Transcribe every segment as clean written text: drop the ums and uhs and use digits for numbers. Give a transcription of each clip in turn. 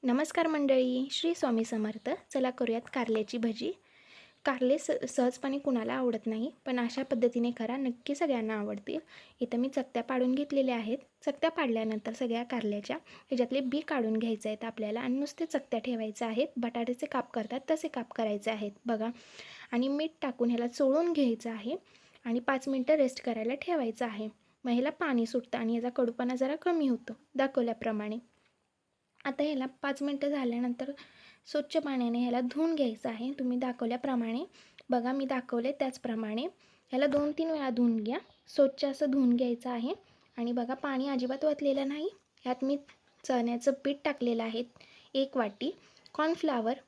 नमस्कार मंडळी, श्री स्वामी समर्थ. चला करूयात कारल्याची भजी. कारले सहजपणे कुणाला आवडत नाही, पण अशा पद्धतीने करा, नक्की सगळ्यांना आवडतील. इथं मी चकत्या पाडून घेतलेल्या आहेत. चकत्या पाडल्यानंतर सगळ्या कारल्याच्या ह्याच्यातले बी काढून घ्यायचे आहेत आपल्याला आणि नुसते चकत्या ठेवायच्या आहेत. बटाट्याचे काप करतात तसे काप करायचे आहेत बघा. आणि मीठ टाकून ह्याला चोळून घ्यायचं आहे आणि 5 मिनटं रेस्ट करायला ठेवायचं आहे. मग ह्याला पाणी सुटतं आणि याचा कडूपणा जरा कमी होतो दाखवल्याप्रमाणे. आता ह्याला 5 मिनटं झाल्यानंतर स्वच्छ पाण्याने ह्याला धुवून घ्यायचं आहे. तुम्ही दाखवल्याप्रमाणे बघा, मी दाखवले त्याचप्रमाणे ह्याला 2-3 वेळा धुवून घ्या. स्वच्छ असं धुवून घ्यायचं आहे. आणि बघा, पाणी अजिबात ओतलेलं नाही. ह्यात मी चण्याचं पीठ टाकलेलं आहे 1 वाटी, कॉर्नफ्लॉवर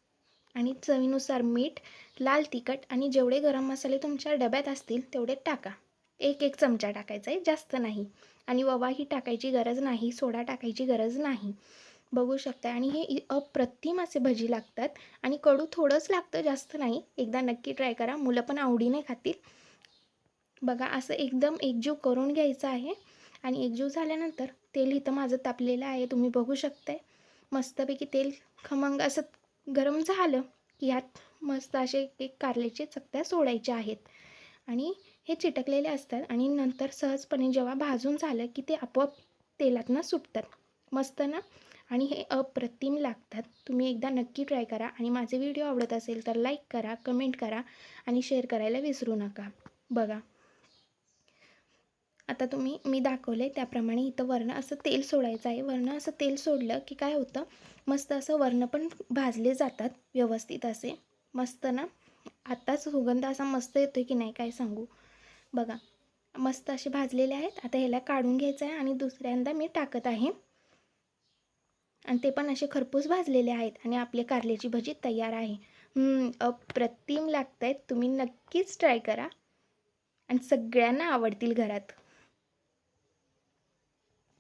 आणि चवीनुसार मीठ, लाल तिखट आणि जेवढे गरम मसाले तुमच्या डब्यात असतील तेवढे टाका. 1-1 चमचा टाकायचा आहे, जास्त नाही. आणि ओवाही टाकायची गरज नाही, सोडा टाकायची गरज नाही. बघू शकता. आणि हे अप्रतिम असे भजी लागतात आणि कडू थोडंच लागतं, जास्त नाही. एकदा नक्की ट्राय करा, मुलं पण आवडीने खातील. बघा, असं एकदम एकजीव करून घ्यायचं आहे. आणि एकजीव झाल्यानंतर तेल इथं माझं तापलेलं आहे, तुम्ही बघू शकताय. मस्तपैकी तेल खमंग असं गरम झालं की ह्यात मस्त असे एक कारल्याचे चकत्या सोडायच्या आहेत. आणि हे चिटकलेले असतात आणि नंतर सहजपणे जेव्हा भाजून झालं की ते आपोआप तेलातनं सुटतात. मस्त ना. आणि हे अप्रतिम लागतात. तुम्ही एकदा नक्की ट्राय करा आणि माझे व्हिडिओ आवडत असेल तर लाईक करा, कमेंट करा आणि शेअर करायला विसरू नका. बघा, आता मी दाखवले त्याप्रमाणे इथं वरनं असं तेल सोडायचं आहे. वरनं असं तेल सोडलं की काय होतं, मस्त असं वरनं पण भाजले जातात व्यवस्थित असे. मस्त ना. आत्ताच सुगंध असा मस्त येतो की नाही काय सांगू. बघा, मस्त असे भाजलेले आहेत. आता ह्याला काढून घ्यायचं आहे आणि दुसऱ्यांदा मी टाकत आहे. आणि ते पण असे खरपूस भाजलेले आहेत आणि आपली कारल्याची भजी तयार आहे. अप्रतिम लागत आहेत. तुम्ही नक्कीच ट्राय करा आणि सगळ्यांना आवडतील घरात.